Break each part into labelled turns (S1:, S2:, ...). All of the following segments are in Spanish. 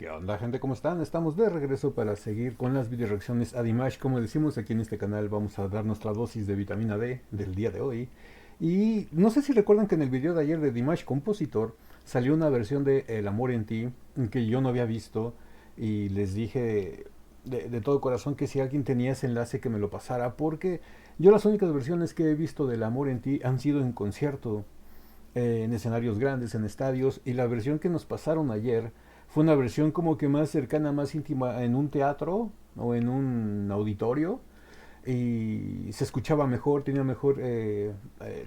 S1: ¿Qué onda, gente? ¿Cómo están? Estamos de regreso para seguir con las video reacciones a Dimash. Como decimos aquí en este canal, vamos a dar nuestra dosis de vitamina D del día de hoy. Y no sé si recuerdan que en el video de ayer de Dimash Compositor salió una versión de El amor en ti que yo no había visto y les dije de todo corazón que si alguien tenía ese enlace que me lo pasara, porque yo las únicas versiones que he visto del amor en ti han sido en concierto, en escenarios grandes, en estadios, y la versión que nos pasaron ayer fue una versión como que más cercana, más íntima en un teatro o en un auditorio, y se escuchaba mejor, tenía mejor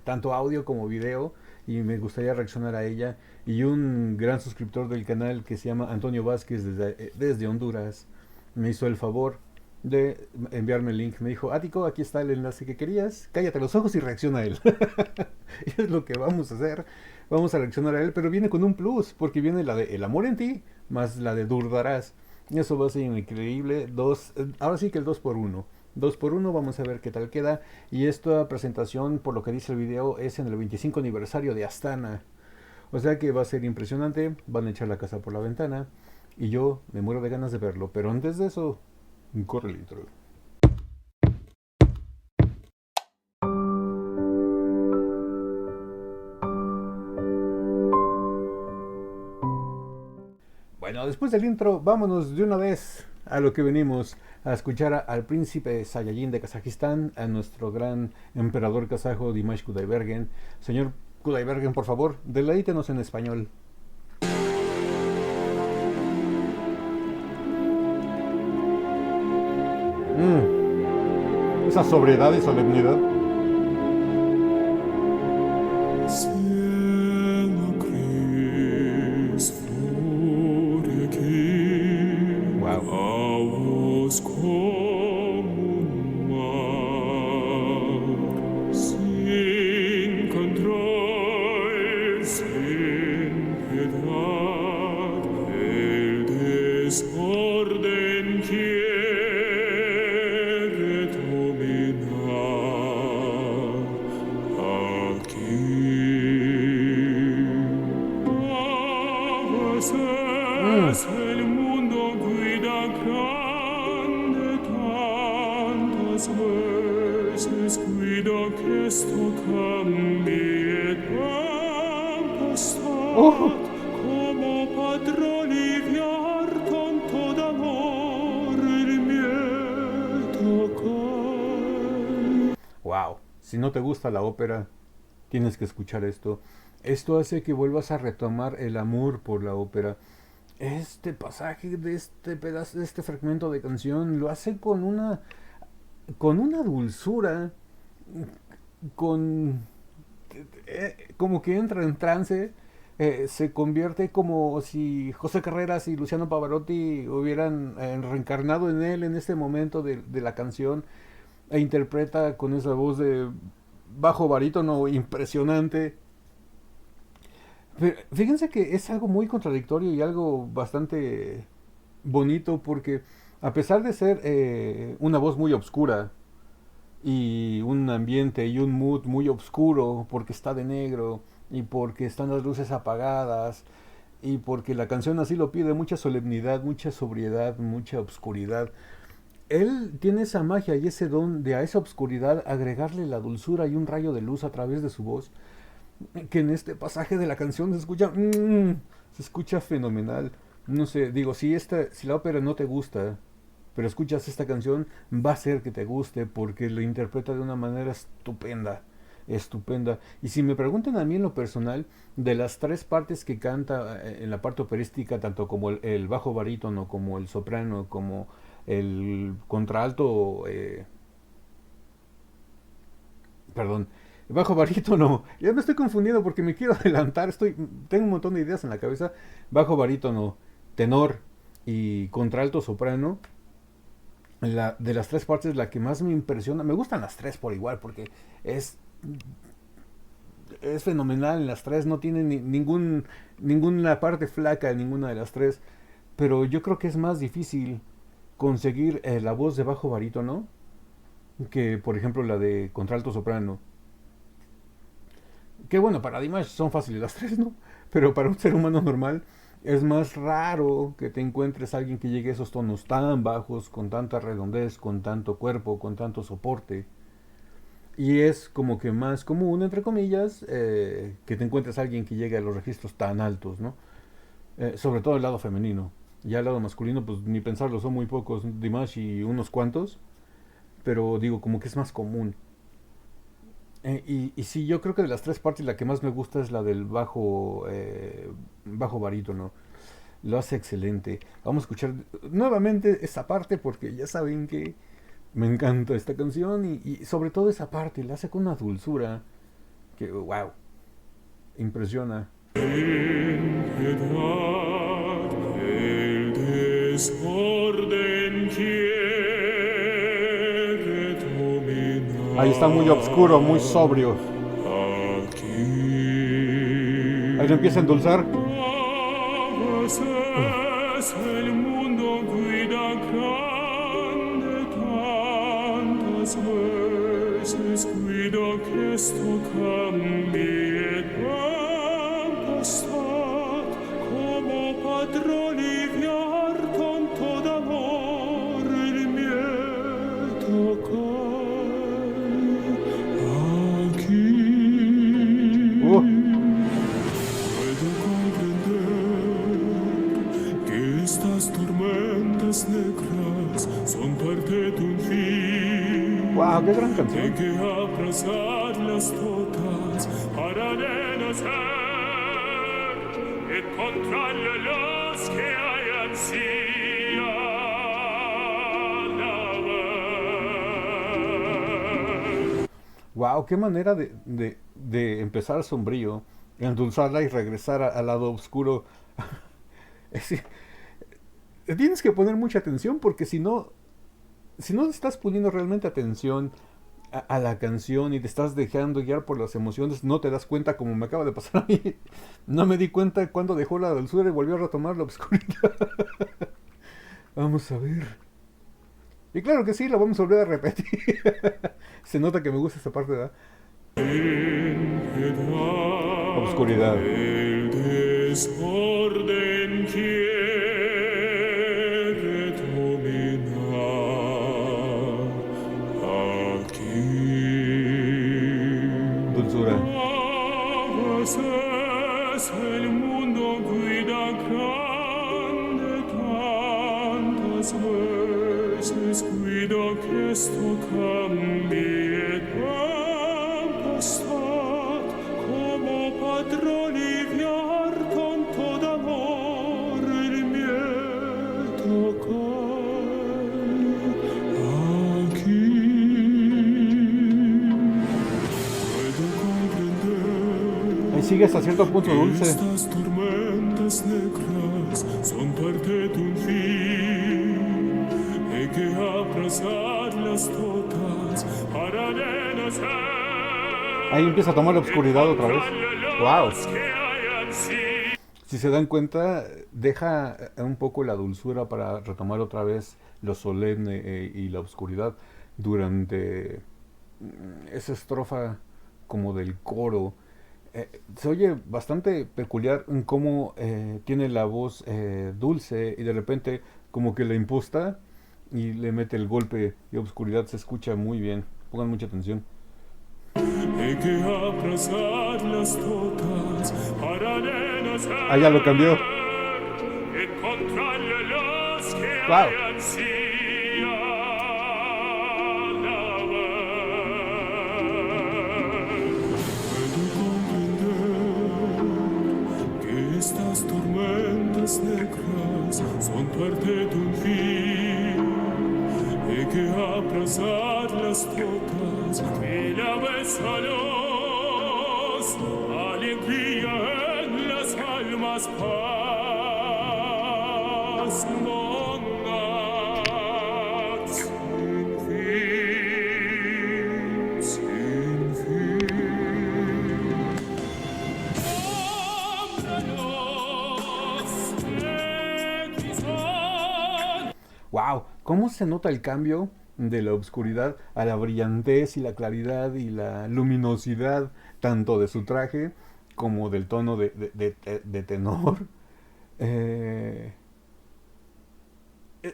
S1: tanto audio como video, y me gustaría reaccionar a ella. Y un gran suscriptor del canal que se llama Antonio Vázquez desde Honduras me hizo el favor de enviarme el link. Me dijo: Ático, aquí está el enlace que querías, cállate los ojos y reacciona a él. Y es lo que vamos a hacer. Vamos a reaccionar a él, pero viene con un plus, porque viene la de El amor en ti, más la de Durdarás. Eso va a ser increíble. Ahora sí que el 2 por uno. 2 por uno, vamos a ver qué tal queda. Y esta presentación, por lo que dice el video, es en el 25 aniversario de Astana. O sea que va a ser impresionante. Van a echar la casa por la ventana. Y yo me muero de ganas de verlo. Pero antes de eso, corre el intro. Bueno, después del intro, vámonos de una vez a lo que venimos, a escuchar al príncipe Saiyajin de Kazajistán, a nuestro gran emperador kazajo Dimash Kudaibergen. Señor Kudaibergen, por favor, deleítenos en español. Esa sobriedad y solemnidad.
S2: Cielo gris flor que
S1: Wow.
S2: a vos como un mar, sin control, sin piedad, el desorden quiere dominar. Aquí a
S1: Mm.
S2: veces el mundo cuida grande, tantas veces cuida que esto cambie
S1: Oh.
S2: tempestad, como patrón lidiar con todo amor el miedo cae.
S1: Wow. Si no te gusta la ópera, tienes que escuchar esto. Esto hace que vuelvas a retomar el amor por la ópera. Este pasaje de este pedazo, de este fragmento de canción, lo hace con una dulzura, con como que entra en trance. Se convierte como si José Carreras y Luciano Pavarotti hubieran reencarnado en él en este momento de la canción, e interpreta con esa voz de bajo barítono impresionante. Pero fíjense que es algo muy contradictorio y algo bastante bonito, porque a pesar de ser una voz muy obscura y un ambiente y un mood muy oscuro, porque está de negro y porque están las luces apagadas y porque la canción así lo pide, mucha solemnidad, mucha sobriedad, mucha obscuridad, él tiene esa magia y ese don de a esa obscuridad agregarle la dulzura y un rayo de luz a través de su voz, que en este pasaje de la canción se escucha fenomenal. No sé, digo, si la ópera no te gusta, pero escuchas esta canción, va a ser que te guste porque lo interpreta de una manera estupenda, estupenda. Y si me preguntan a mí en lo personal, de las tres partes que canta en la parte operística, tanto como el bajo barítono, como el soprano, como el contralto, perdón, bajo barítono, ya me estoy confundiendo porque me quiero adelantar, tengo un montón de ideas en la cabeza. Bajo barítono, tenor y contralto soprano, de las tres partes, la que más me impresiona, me gustan las tres por igual, porque es, es fenomenal en las tres, no tiene ninguna parte flaca en ninguna de las tres, pero yo creo que es más difícil conseguir la voz de bajo barítono que, por ejemplo, la de contralto soprano. Que bueno, para Dimash son fáciles las tres, ¿no? Pero para un ser humano normal Es más raro que te encuentres a alguien que llegue a esos tonos tan bajos, con tanta redondez, con tanto cuerpo, con tanto soporte. Y es como que más común, entre comillas, que te encuentres a alguien que llegue a los registros tan altos, ¿no? Sobre todo el lado femenino. Ya el lado masculino, pues ni pensarlo, son muy pocos, Dimash y unos cuantos, pero digo, como que es más común. Y sí, yo creo que de las tres partes la que más me gusta es la del bajo barítono. Lo hace excelente. Vamos a escuchar nuevamente esa parte porque ya saben que me encanta esta canción y sobre todo esa parte, la hace con una dulzura que, wow, impresiona.
S2: En piedad, el desorden quiere
S1: Ahí está muy oscuro, muy sobrio.
S2: dominar aquí.
S1: Ahí lo empieza a endulzar.
S2: A veces el mundo cuida grande, tantas veces cuido que esto cambie tempestad, como padrón liviar con todo amor el miedo cae aquí. Puedo comprender que estas tormentas negras son parte de un fin.
S1: Wow, qué gran
S2: Hay
S1: canción.
S2: que abrazarlas todas para renacer, encontrarle los que hay ansía la ver.
S1: Wow, qué manera de empezar sombrío, endulzarla y regresar al lado oscuro. Es- Tienes que poner mucha atención porque si no estás poniendo realmente atención a la canción y te estás dejando guiar por las emociones, no te das cuenta como me acaba de pasar a mí. No me di cuenta cuando dejó la dulzura y volvió a retomar la oscuridad. Vamos a ver. Y claro que sí, la vamos a volver a repetir. Se nota que me gusta esta parte, ¿verdad?
S2: En piedad,
S1: Obscuridad.
S2: el desorden quiere dominar aquí.
S1: Dulzura.
S2: A veces el mundo cuida grande, tantas veces cuido que esto cambie tempestad, como padrón liviar con todo amor el miedo cae aquí. Puedo comprender
S1: Ahí sigue hasta cierto punto
S2: que
S1: dulce.
S2: estas tormentas negras son parte de un fin. Hay que abrazarlas todas para renacer.
S1: Ahí empieza a tomar la oscuridad otra vez. Wow. Si se dan cuenta, deja un poco la dulzura para retomar otra vez lo solemne y la oscuridad durante esa estrofa como del coro. Se oye bastante peculiar en cómo tiene la voz dulce y de repente como que la imposta y le mete el golpe y oscuridad. Se escucha muy bien. Pongan mucha atención.
S2: Hay que abrazarlas todas para renacer.
S1: Ah, ya lo cambió.
S2: Encontrarle los que
S1: Wow.
S2: hay ansía la ver. Puedo comprender que estas tormentas negras son parte de un fin. Hay que abrazarlas todas y la besaros, alegría en las almas, paz bondad sin fin, sin fin. Nómbralos, Cristo.
S1: Wow, ¿cómo se nota el cambio de la oscuridad a la brillantez y la claridad y la luminosidad tanto de su traje como del tono de tenor? Eh,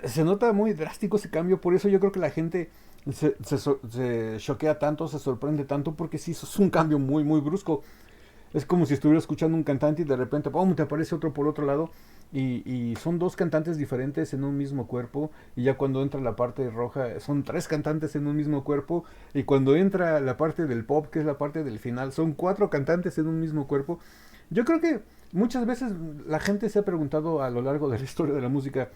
S1: Se nota muy drástico ese cambio, por eso yo creo que la gente se choquea tanto, se sorprende tanto, porque sí, eso es un cambio muy, muy brusco. Es como si estuviera escuchando un cantante y de repente, ¡pum!, te aparece otro por otro lado. Y son dos cantantes diferentes en un mismo cuerpo. Y ya cuando entra la parte roja, son tres cantantes en un mismo cuerpo. Y cuando entra la parte del pop, que es la parte del final, son cuatro cantantes en un mismo cuerpo. Yo creo que muchas veces la gente se ha preguntado a lo largo de la historia de la música,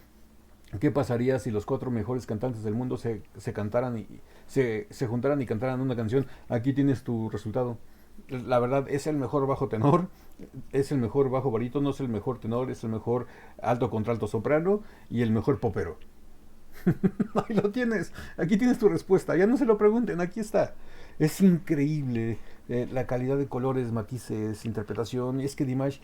S1: ¿qué pasaría si los cuatro mejores cantantes del mundo se cantaran y se juntaran y cantaran una canción? Aquí tienes tu resultado. La verdad, es el mejor bajo tenor, es el mejor bajo barítono, es el mejor tenor, es el mejor alto contralto soprano y el mejor popero. Ahí lo tienes, aquí tienes tu respuesta, ya no se lo pregunten, aquí está. Es increíble la calidad de colores, matices, interpretación. Y es que Dimash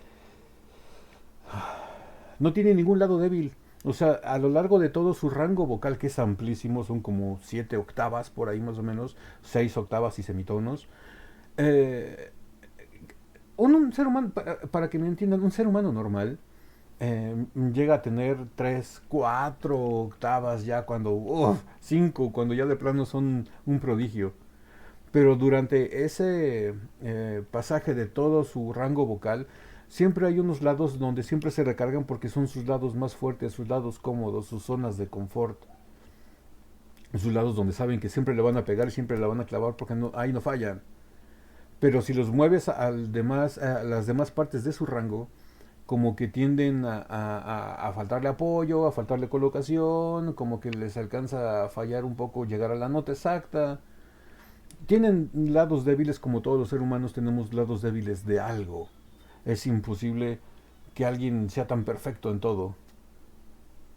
S1: no tiene ningún lado débil. O sea, a lo largo de todo su rango vocal, que es amplísimo, son como 7 octavas por ahí más o menos, 6 octavas y semitonos. Eh, un ser humano, para que me entiendan, un ser humano normal llega a tener 3 4 octavas ya cuando, 5, cuando ya de plano son un prodigio. Pero durante ese pasaje de todo su rango vocal, siempre hay unos lados donde siempre se recargan porque son sus lados más fuertes, sus lados cómodos, sus zonas de confort, sus lados donde saben que siempre le van a pegar y siempre la van a clavar porque no, ahí no fallan. Pero si los mueves a las demás partes de su rango, como que tienden a faltarle apoyo, a faltarle colocación, como que les alcanza a fallar un poco llegar a la nota exacta. Tienen lados débiles como todos los seres humanos tenemos lados débiles de algo. Es imposible que alguien sea tan perfecto en todo.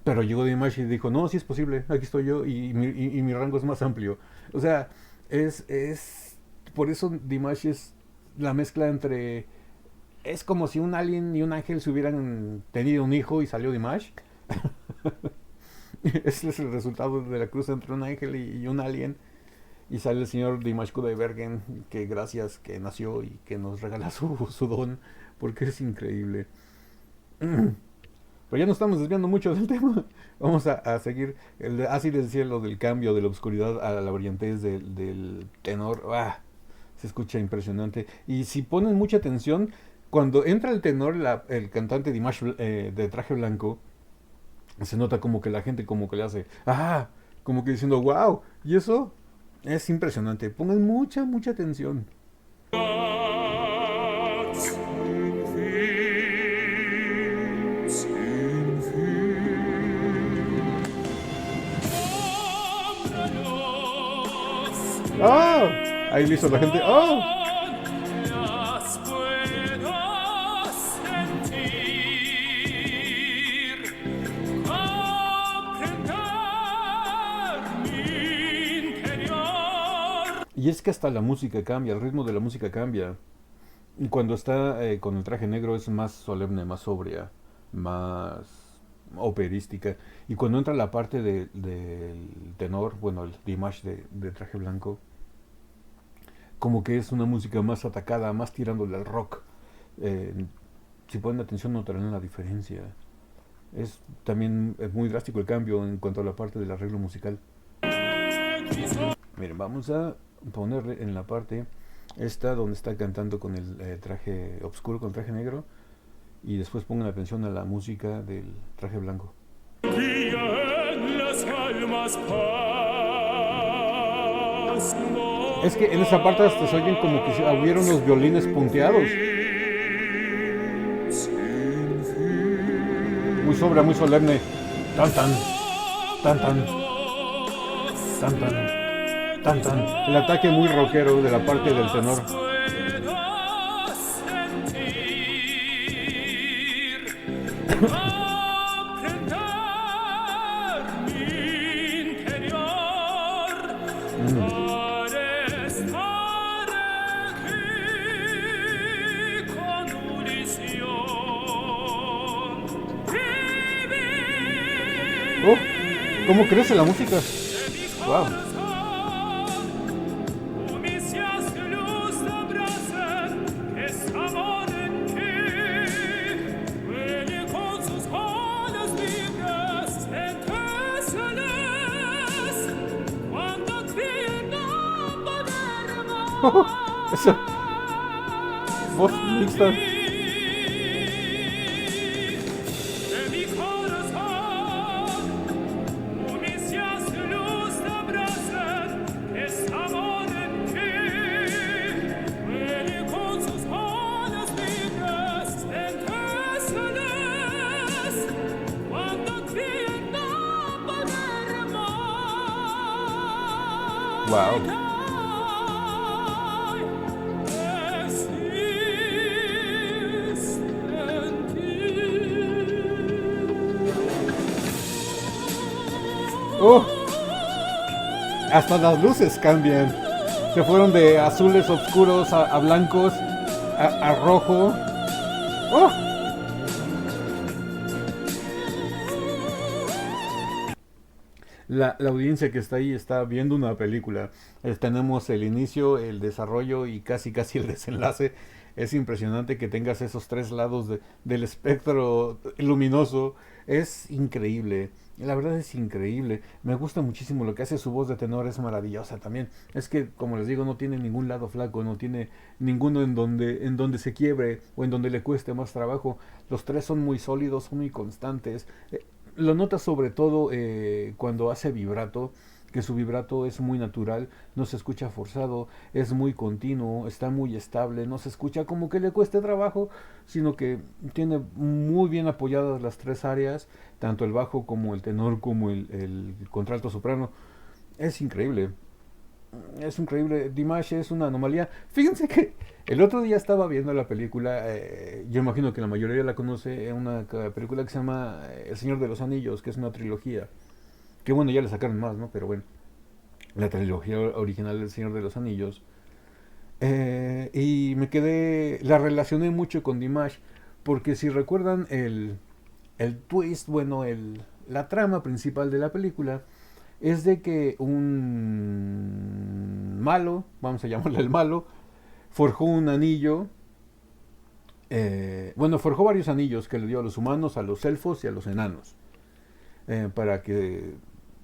S1: Pero llegó Dimash y dijo, no, sí es posible, aquí estoy yo y mi rango es más amplio. O sea, por eso Dimash es la mezcla entre... Es como si un alien y un ángel se hubieran tenido un hijo y salió Dimash. Ese es el resultado de la cruz entre un ángel y un alien. Y sale el señor Dimash Kudaibergen, que gracias que nació y que nos regala su don, porque es increíble. Pero ya nos estamos desviando mucho del tema. Vamos a seguir. Así les decía lo del cambio de la oscuridad a la brillantez del tenor. Se escucha impresionante. Y si ponen mucha atención, cuando entra el tenor, el cantante Dimash de traje blanco, se nota como que la gente como que le hace, como que diciendo, wow, y eso es impresionante. Pongan mucha, mucha atención. Ahí listo la gente. Y es que hasta la música cambia, el ritmo de la música cambia. Y cuando está con el traje negro es más solemne, más sobria, más operística. Y cuando entra la parte del tenor, bueno, el Dimash de traje blanco, como que es una música más atacada, más tirándole al rock. Si ponen atención notarán la diferencia. Es también muy drástico el cambio en cuanto a la parte del arreglo musical. Miren, vamos a ponerle en la parte esta donde está cantando con el traje oscuro, con el traje negro, y después pongan atención a la música del traje blanco. Es que en esa parte hasta se oyen como que hubiera unos violines punteados. Muy sobria, muy solemne. Tan tan, tan tan, tan tan. Tan, tan. El ataque muy rockero de la parte del tenor. ¿Cómo crece la música? Wow. Eso, voz mixta. Wow. Oh, hasta las luces cambian. Se fueron de azules oscuros a blancos, a rojo. Oh. La audiencia que está ahí está viendo una película. Tenemos el inicio, el desarrollo y casi el desenlace. Es impresionante que tengas esos tres lados del espectro luminoso. Es increíble. La verdad es increíble. Me gusta muchísimo lo que hace su voz de tenor. Es maravillosa también. Es que, como les digo, no tiene ningún lado flaco. No tiene ninguno en donde se quiebre o en donde le cueste más trabajo. Los tres son muy sólidos, son muy constantes. Lo notas sobre todo cuando hace vibrato, que su vibrato es muy natural, no se escucha forzado, es muy continuo, está muy estable, no se escucha como que le cueste trabajo, sino que tiene muy bien apoyadas las tres áreas, tanto el bajo como el tenor como el contralto soprano. Es increíble. Es increíble. Dimash es una anomalía. Fíjense que el otro día estaba viendo la película, yo imagino que la mayoría la conoce, una película que se llama El Señor de los Anillos, que es una trilogía. Que bueno, ya le sacaron más, ¿no? Pero bueno, la trilogía original del Señor de los Anillos. Y me quedé, la relacioné mucho con Dimash, porque si recuerdan el twist, bueno, la trama principal de la película es de que un malo, vamos a llamarle el malo, forjó un anillo, bueno, forjó varios anillos que le dio a los humanos, a los elfos y a los enanos, para que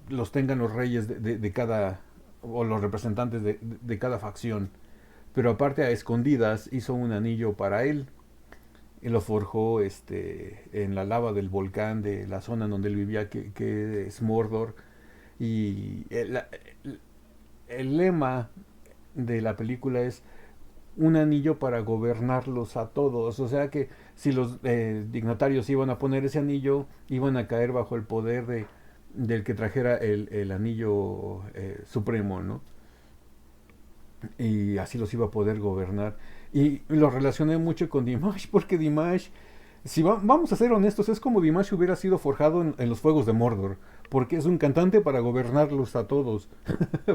S1: los tengan los reyes de cada, o los representantes de cada facción. Pero aparte a escondidas hizo un anillo para él y lo forjó en la lava del volcán de la zona en donde él vivía, que es Mordor. Y el lema de la película es un anillo para gobernarlos a todos. O sea que si los dignatarios iban a poner ese anillo, iban a caer bajo el poder del que trajera el anillo supremo, ¿no? Y así los iba a poder gobernar. Y lo relacioné mucho con Dimash, porque Dimash, si vamos a ser honestos, es como Dimash hubiera sido forjado en los fuegos de Mordor, porque es un cantante para gobernarlos a todos.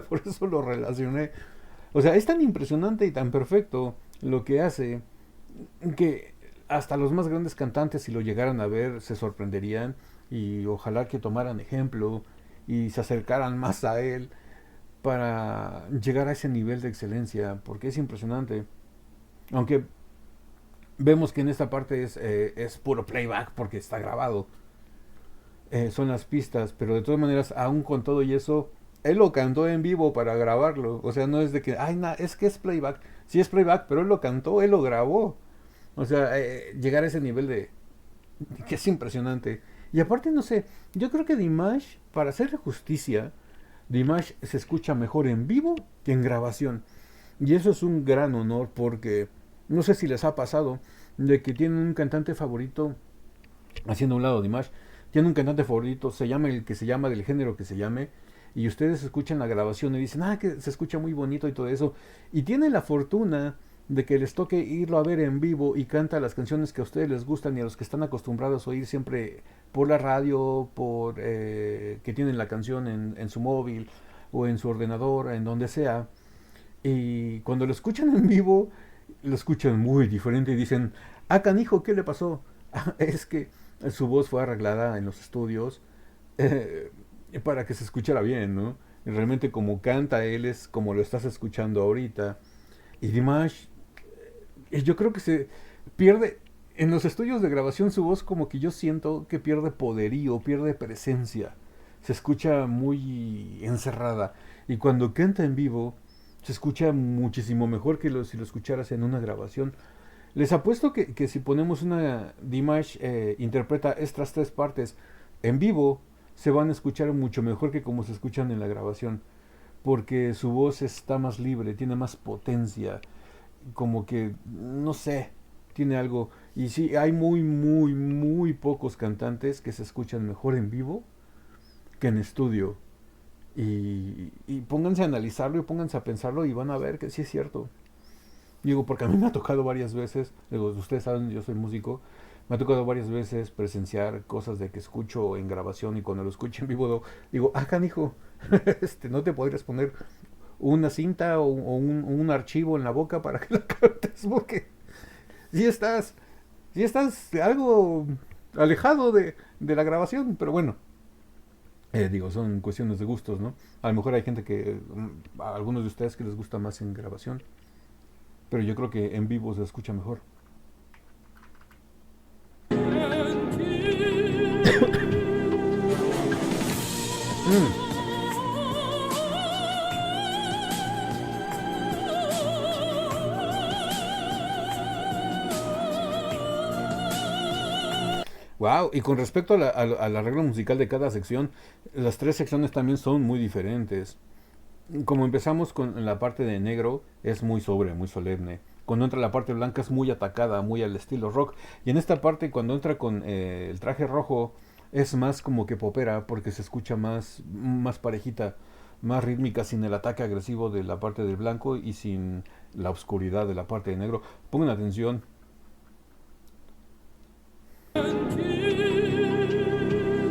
S1: Por eso lo relacioné. O sea, es tan impresionante y tan perfecto lo que hace, que hasta los más grandes cantantes, si lo llegaran a ver, se sorprenderían, y ojalá que tomaran ejemplo y se acercaran más a él para llegar a ese nivel de excelencia, porque es impresionante. Aunque vemos que en esta parte es puro playback porque está grabado, son las pistas, pero de todas maneras, aún con todo y eso, él lo cantó en vivo para grabarlo. O sea, no es de que, ay, es que es playback. Sí es playback, pero él lo cantó, él lo grabó. O sea, llegar a ese nivel de que es impresionante. Y aparte, no sé, yo creo que Dimash, para hacerle justicia, Dimash se escucha mejor en vivo que en grabación. Y eso es un gran honor, porque no sé si les ha pasado de que tienen un cantante favorito, haciendo a un lado Dimash, tiene un cantante favorito, se llama el que se llama, del género que se llame, y ustedes escuchan la grabación y dicen, que se escucha muy bonito y todo eso, y tienen la fortuna de que les toque irlo a ver en vivo y canta las canciones que a ustedes les gustan y a los que están acostumbrados a oír siempre por la radio, que tienen la canción en su móvil o en su ordenador, en donde sea. Y cuando lo escuchan en vivo, lo escuchan muy diferente y dicen, canijo, ¿qué le pasó? Es que su voz fue arreglada en los estudios eh, para que se escuchara bien, ¿no? Y realmente como canta él es como lo estás escuchando ahorita. Y Dimash, yo creo que se pierde, en los estudios de grabación su voz como que yo siento que pierde poderío, pierde presencia. Se escucha muy encerrada. Y cuando canta en vivo, Se escucha muchísimo mejor que si lo escucharas en una grabación. Les apuesto que si ponemos una Dimash interpreta estas tres partes en vivo, se van a escuchar mucho mejor que como se escuchan en la grabación. Porque su voz está más libre, tiene más potencia, como que, no sé, tiene algo. Y sí, hay muy pocos cantantes que se escuchan mejor en vivo que en estudio. Y pónganse a analizarlo y pónganse a pensarlo y van a ver que sí es cierto. Digo, porque a mí me ha tocado varias veces, digo, ustedes saben, yo soy músico, me ha tocado varias veces presenciar cosas de que escucho en grabación y cuando lo escucho en vivo digo, ah, canijo, no te podrías poner una cinta o un archivo en la boca para que lo cantes, porque si estás algo alejado de la grabación, pero bueno, digo, son cuestiones de gustos, ¿no? A lo mejor hay gente a algunos de ustedes que les gusta más en grabación, pero yo creo que en vivo se escucha mejor. Mm. Wow, y con respecto al arreglo musical de cada sección, las tres secciones también son muy diferentes. Como empezamos con la parte de negro, es muy sobre, muy solemne. Cuando entra la parte blanca es muy atacada, muy al estilo rock. Y en esta parte, cuando entra con el traje rojo, es más como que popera, porque se escucha más parejita, más rítmica, sin el ataque agresivo de la parte del blanco y sin la oscuridad de la parte de negro. Pongan atención.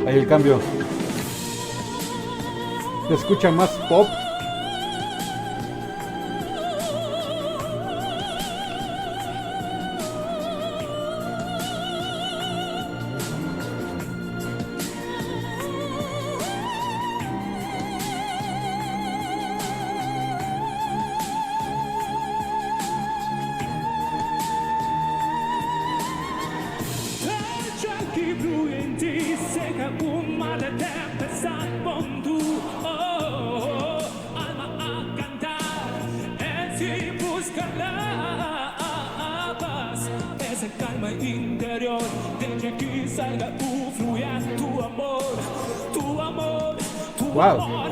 S1: Ahí el cambio. Se escucha más pop. Wow.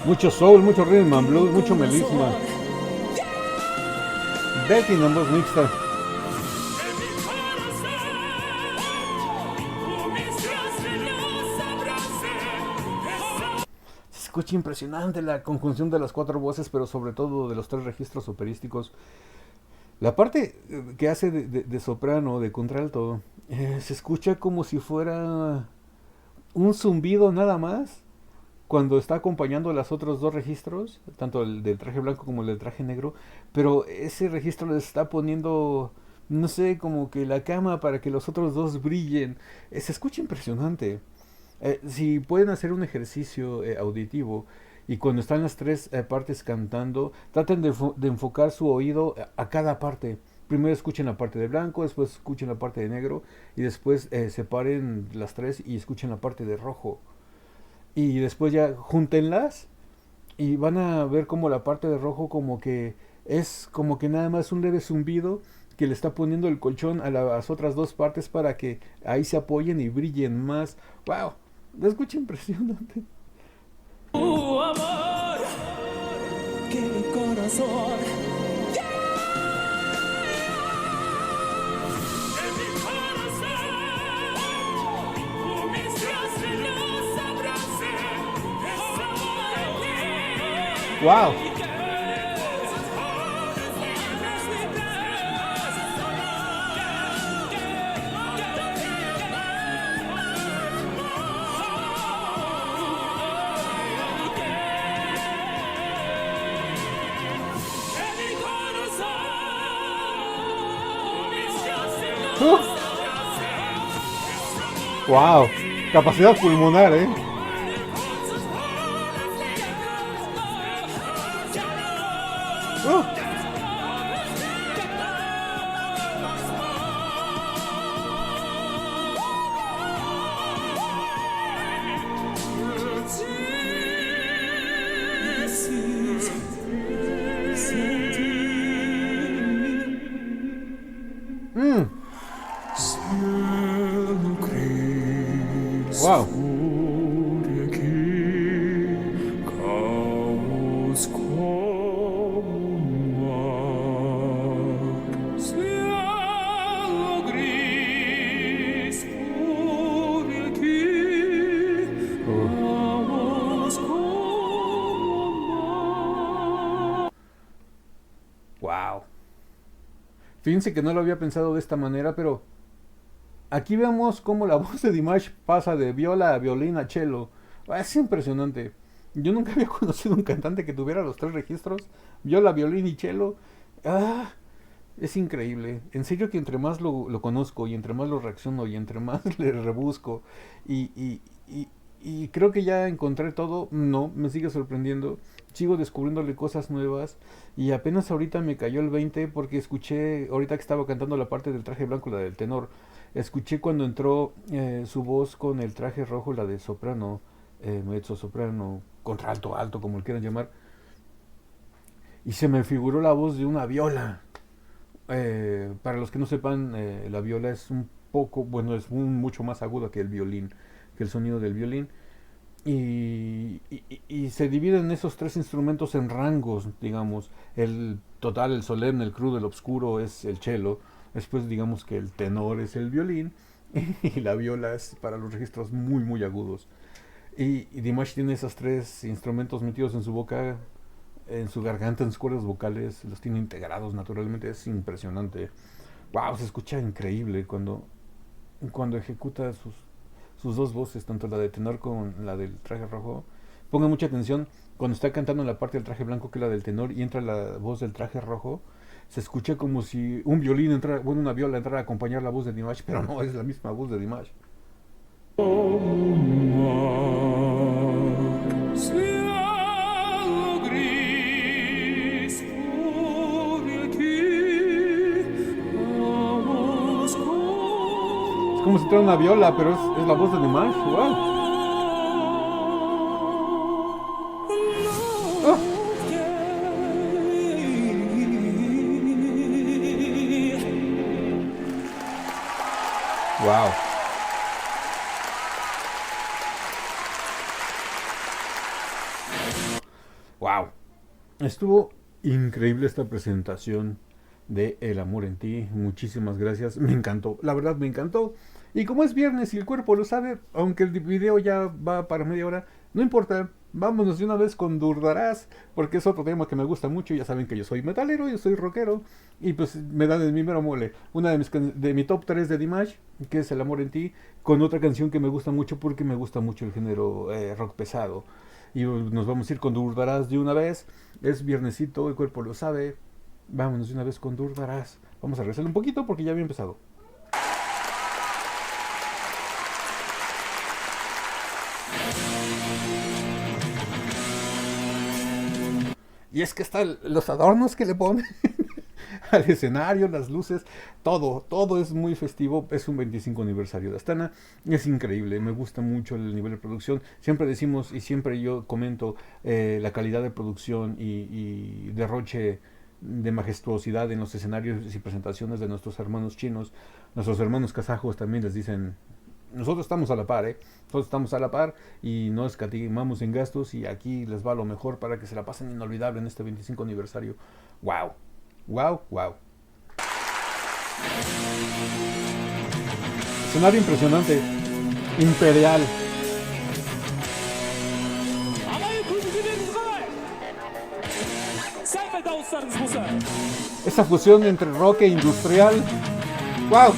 S1: Mucho soul, mucho rhythm and blues, mucho melisma. Betty en voz mixta. Se escucha impresionante la conjunción de las cuatro voces, pero sobre todo de los tres registros operísticos. La parte que hace de soprano, de contralto, se escucha como si fuera un zumbido nada más cuando está acompañando los otros dos registros, tanto el del traje blanco como el del traje negro, pero ese registro les está poniendo, no sé, como que la cama para que los otros dos brillen. Se escucha impresionante. Si pueden hacer un ejercicio auditivo y cuando están las tres partes cantando, traten de enfocar su oído a cada parte. Primero escuchen la parte de blanco, después escuchen la parte de negro y después separen las tres y escuchen la parte de rojo. Y después ya júntenlas y van a ver como la parte de rojo como que es como que nada más un leve zumbido que le está poniendo el colchón a las otras dos partes para que ahí se apoyen y brillen más. ¡Wow! Lo escucho impresionante.
S3: Amor, que mi corazón.
S1: ¡Wow! ¡Wow! Capacidad pulmonar, ¿eh? Wow. Fíjense que no lo había pensado de esta manera, pero aquí vemos cómo la voz de Dimash pasa de viola a violín a cello. Es impresionante. Yo nunca había conocido un cantante que tuviera los tres registros, viola, violín y cello. Ah, es increíble. En serio que entre más lo conozco y entre más lo reacciono y entre más le rebusco y creo que ya encontré todo, no, me sigue sorprendiendo. Sigo descubriéndole cosas nuevas y apenas ahorita me cayó el 20 porque escuché, ahorita que estaba cantando la parte del traje blanco, la del tenor, escuché cuando entró su voz con el traje rojo, la de soprano, mezzo soprano, contralto, alto, como le quieran llamar, y se me figuró la voz de una viola. Para los que no sepan, la viola es un poco, bueno, es mucho más aguda que el violín, que el sonido del violín. Y se dividen esos tres instrumentos en rangos, digamos. El total, el solemne, el crudo, el obscuro es el cello. Después digamos que el tenor es el violín y la viola es para los registros muy muy agudos. Y Dimash tiene esos tres instrumentos metidos en su boca, en su garganta, en sus cuerdas vocales, los tiene integrados naturalmente, es impresionante. Wow, se escucha increíble cuando ejecuta sus dos voces, tanto la de tenor como la del traje rojo. Pongan mucha atención, cuando está cantando en la parte del traje blanco, que es la del tenor, y entra la voz del traje rojo, se escucha como si un violín entrara, bueno, una viola entrara a acompañar la voz de Dimash, pero no, es la misma voz de Dimash. Es como si tuviera una viola, pero es la voz de Dimash. Wow. Oh. Wow. Wow. Estuvo increíble esta presentación de El amor en ti. Muchísimas gracias. Me encantó. La verdad me encantó. Y como es viernes y el cuerpo lo sabe, aunque el video ya va para media hora, no importa. Vámonos de una vez con Durdarás, porque es otro tema que me gusta mucho. Ya saben que yo soy metalero, yo soy rockero, y pues me dan el mi mero mole. Una de mi top 3 de Dimash, que es El amor en ti, con otra canción que me gusta mucho porque me gusta mucho el género rock pesado. Y nos vamos a ir con Durdarás de una vez. Es viernesito, el cuerpo lo sabe. Vámonos de una vez con Durdarás. Vamos a rezar un poquito porque ya había empezado. Y es que están los adornos que le ponen al escenario, las luces, todo es muy festivo. Es un 25 aniversario de Astana, es increíble, me gusta mucho el nivel de producción. Siempre decimos y siempre yo comento la calidad de producción y derroche de majestuosidad en los escenarios y presentaciones de nuestros hermanos chinos. Nuestros hermanos kazajos también les dicen: nosotros estamos a la par, nosotros estamos a la par y no escatimamos en gastos, y aquí les va lo mejor para que se la pasen inolvidable en este 25 aniversario. Wow, wow, wow. Escenario impresionante, imperial. Esa fusión entre rock e industrial. Wow.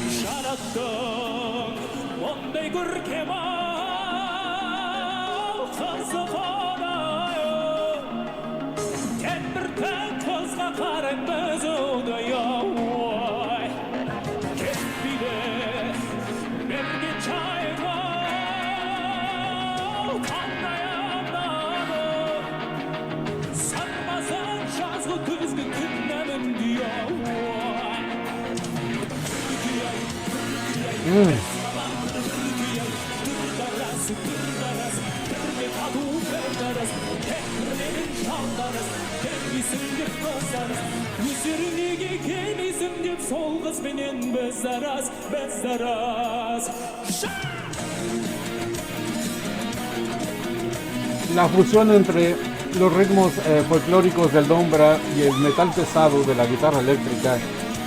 S1: La fusión entre los ritmos folclóricos del dombra y el metal pesado de la guitarra eléctrica,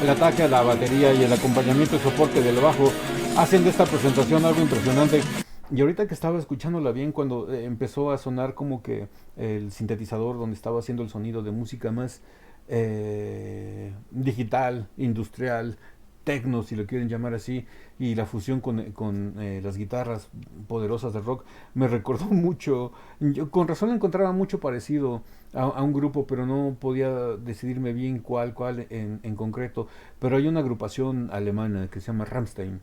S1: el ataque a la batería y el acompañamiento y soporte del bajo hacen de esta presentación algo impresionante. Y ahorita que estaba escuchándola bien, cuando empezó a sonar como que el sintetizador donde estaba haciendo el sonido de música más digital, industrial, techno, si lo quieren llamar así, y la fusión con las guitarras poderosas de rock, me recordó mucho, yo con razón encontraba mucho parecido a un grupo, pero no podía decidirme bien cuál en concreto, pero hay una agrupación alemana que se llama Rammstein,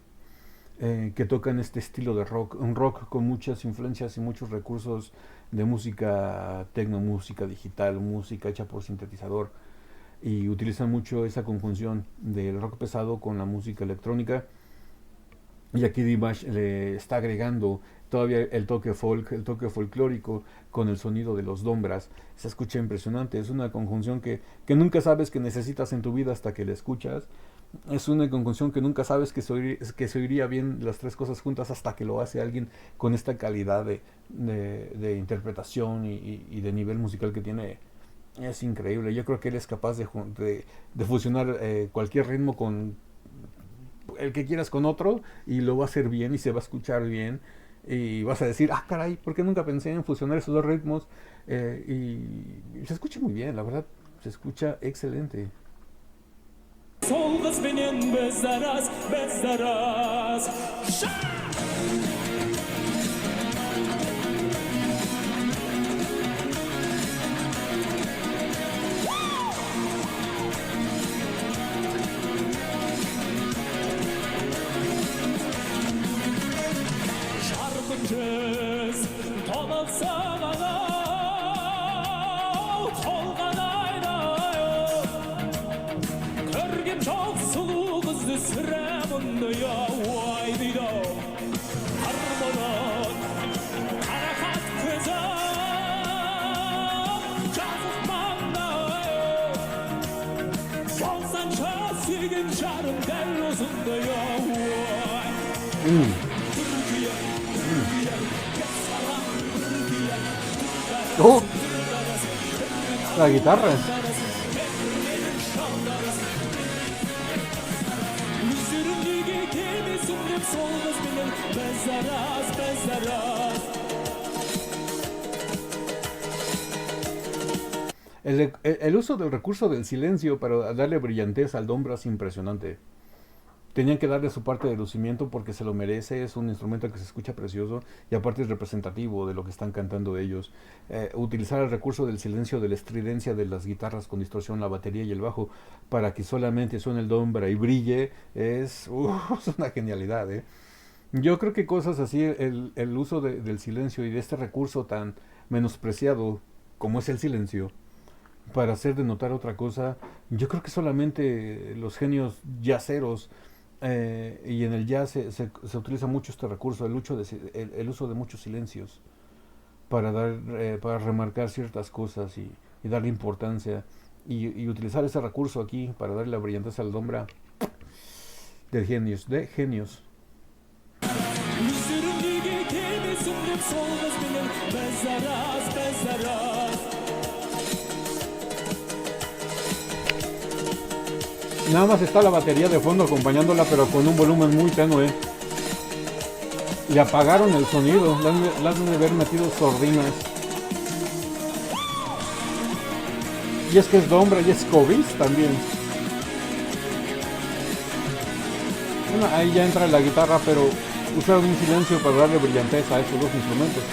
S1: que tocan este estilo de rock, un rock con muchas influencias y muchos recursos de música techno, música digital, música hecha por sintetizador, y utilizan mucho esa conjunción del rock pesado con la música electrónica, y aquí Dimash le está agregando todavía el toque folk, el toque folclórico con el sonido de los dombras. Se escucha impresionante, es una conjunción que nunca sabes que necesitas en tu vida hasta que la escuchas. Es una conjunción que nunca sabes que se oiría bien las tres cosas juntas hasta que lo hace alguien con esta calidad de interpretación y de nivel musical que tiene. Es increíble. Yo creo que él es capaz de fusionar cualquier ritmo con el que quieras con otro y lo va a hacer bien y se va a escuchar bien. Y vas a decir, ah, caray, ¿por qué nunca pensé en fusionar esos dos ritmos? Y se escucha muy bien, la verdad, se escucha excelente.
S3: Sol kız benim bezdaraz, bezdaraz. Şarkıcız, tonal sağana, tolgan aynayo. Körgüm çok sulu kızdı sıramında ya, vay dido. Harmonon, karakat kızım, cazık mandayo. Olsan şahsigin şarım del uzunda ya, vay.
S1: ¡Oh! La guitarra.
S3: Üzerindeki gemisinden solmaz benim bezdaraz, bezdaraz.
S1: El uso del recurso del silencio para darle brillantez al dombra es impresionante. Tenían que darle su parte de lucimiento porque se lo merece, es un instrumento que se escucha precioso y aparte es representativo de lo que están cantando ellos. Utilizar el recurso del silencio, de la estridencia de las guitarras con distorsión, la batería y el bajo para que solamente suene el dombra y brille es una genialidad. Yo creo que cosas así, el uso del silencio y de este recurso tan menospreciado como es el silencio, para hacer de notar otra cosa, yo creo que solamente los genios jazzeros, y en el jazz se utiliza mucho este recurso, el uso de muchos silencios para remarcar ciertas cosas y darle importancia y utilizar ese recurso aquí para darle la brillantez al dombra de genios.
S3: Üzerindeki gemisinden solmaz benim bezdaraz, bezdaraz.
S1: Nada más está la batería de fondo acompañándola, pero con un volumen muy tenue. Le apagaron el sonido, le han de haber metido sordinas. Y es que es dombra y es Cobis también. Bueno, ahí ya entra la guitarra, pero usaron un silencio para darle brillantez a esos dos instrumentos.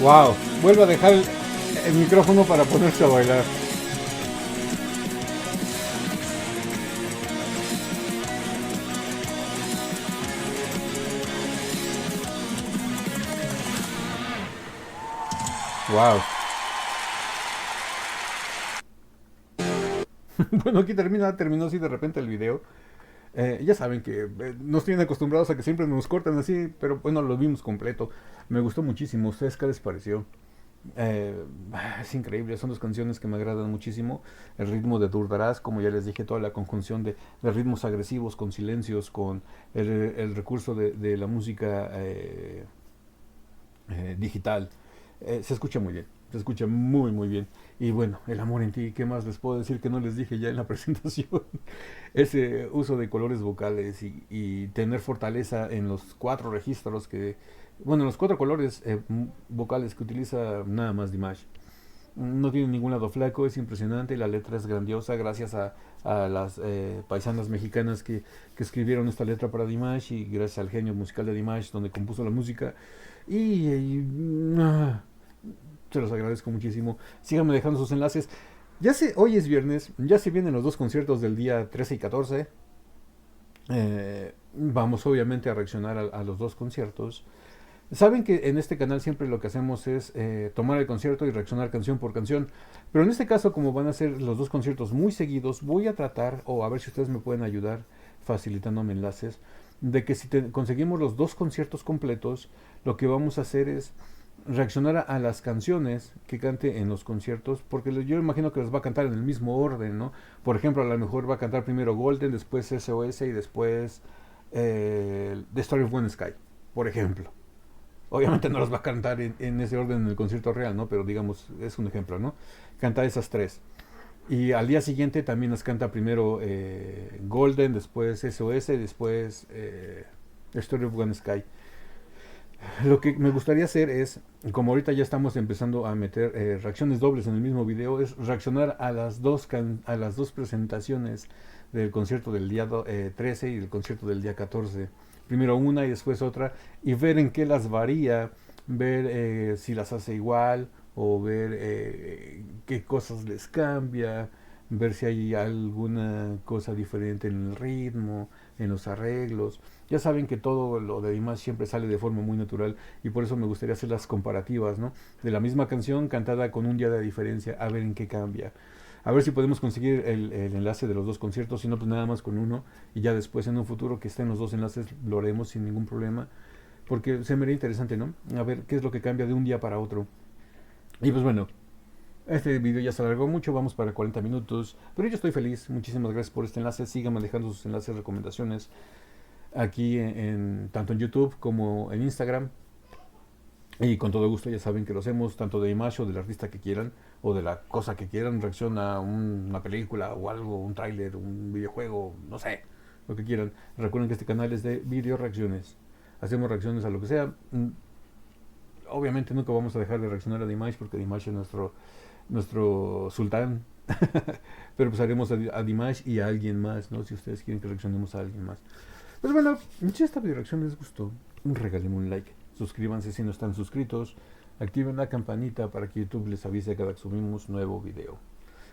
S1: Wow, vuelve a dejar el micrófono para ponerse a bailar. Wow. Bueno, aquí terminó así de repente el video. Ya saben que nos tienen acostumbrados a que siempre nos cortan así, pero bueno, lo vimos completo. Me gustó muchísimo. ¿Ustedes qué les pareció? Eh, es increíble, son dos canciones que me agradan muchísimo. El ritmo de Durdarás, como ya les dije, toda la conjunción de ritmos agresivos con silencios, con el recurso de la música digital. Se escucha muy bien, se escucha muy muy bien. Y bueno, el amor en ti, ¿qué más les puedo decir que no les dije ya en la presentación? Ese uso de colores vocales y tener fortaleza en los cuatro registros que, bueno, los cuatro colores vocales que utiliza nada más Dimash. No tiene ningún lado flaco, es impresionante, la letra es grandiosa gracias a las paisanas mexicanas que escribieron esta letra para Dimash y gracias al genio musical de Dimash donde compuso la música. Y se los agradezco muchísimo. Síganme dejando sus enlaces. Hoy es viernes, ya se vienen los dos conciertos del día 13 y 14. Vamos obviamente a reaccionar a los dos conciertos. Saben que en este canal siempre lo que hacemos es tomar el concierto y reaccionar canción por canción. Pero en este caso, como van a ser los dos conciertos muy seguidos, voy a tratar, o a ver si ustedes me pueden ayudar facilitándome enlaces, de que si conseguimos los dos conciertos completos, lo que vamos a hacer es reaccionar a las canciones que cante en los conciertos, porque yo imagino que las va a cantar en el mismo orden, ¿no? Por ejemplo, a lo mejor va a cantar primero Golden, después SOS y después The Story of One Sky, por ejemplo. Obviamente no las va a cantar en ese orden en el concierto real, ¿no? Pero digamos, es un ejemplo, ¿no? Canta esas tres. Y al día siguiente también las canta primero Golden, después SOS, después Story of One Sky. Lo que me gustaría hacer es, como ahorita ya estamos empezando a meter reacciones dobles en el mismo video, es reaccionar a las dos presentaciones del concierto del día 13 y del concierto del día 14. Primero una y después otra, y ver en qué las varía, ver si las hace igual, o ver qué cosas les cambia, ver si hay alguna cosa diferente en el ritmo, en los arreglos. Ya saben que todo lo de Dimash siempre sale de forma muy natural y por eso me gustaría hacer las comparativas, ¿no? De la misma canción cantada con un día de diferencia, a ver en qué cambia. A ver si podemos conseguir el enlace de los dos conciertos, si no, pues nada más con uno. Y ya después, en un futuro que estén los dos enlaces, lo haremos sin ningún problema. Porque se me haría interesante, ¿no? A ver qué es lo que cambia de un día para otro. Y pues bueno, este video ya se alargó mucho, vamos para 40 minutos. Pero yo estoy feliz, muchísimas gracias por este enlace. Síganme dejando sus enlaces, recomendaciones aquí tanto en YouTube como en Instagram. Y con todo gusto ya saben que lo hacemos tanto de Dimash o del artista que quieran o de la cosa que quieran, reacción a una película o algo, un tráiler, un videojuego, no sé, lo que quieran. Recuerden que este canal es de video reacciones. Hacemos reacciones a lo que sea. Obviamente nunca vamos a dejar de reaccionar a Dimash porque Dimash es nuestro sultán. Pero pues haremos a Dimash y a alguien más, ¿no? Si ustedes quieren que reaccionemos a alguien más. Pues bueno, si esta video reacción les gustó, regálenme un like. Suscríbanse si no están suscritos. Activen la campanita para que YouTube les avise cada que subimos nuevo video.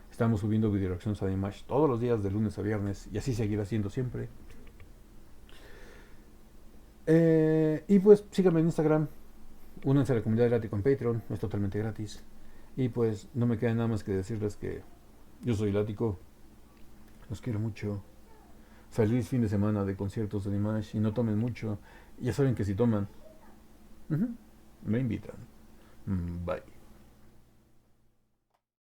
S1: Estamos subiendo video reacciones a Dimash todos los días de lunes a viernes y así seguirá siendo siempre. Y pues síganme en Instagram. Únanse a la comunidad de Lático en Patreon. Es totalmente gratis. Y pues no me queda nada más que decirles que yo soy Lático. Los quiero mucho. Feliz fin de semana de conciertos de Dimash. Y no tomen mucho. Ya saben que si toman... me invitan. Bye.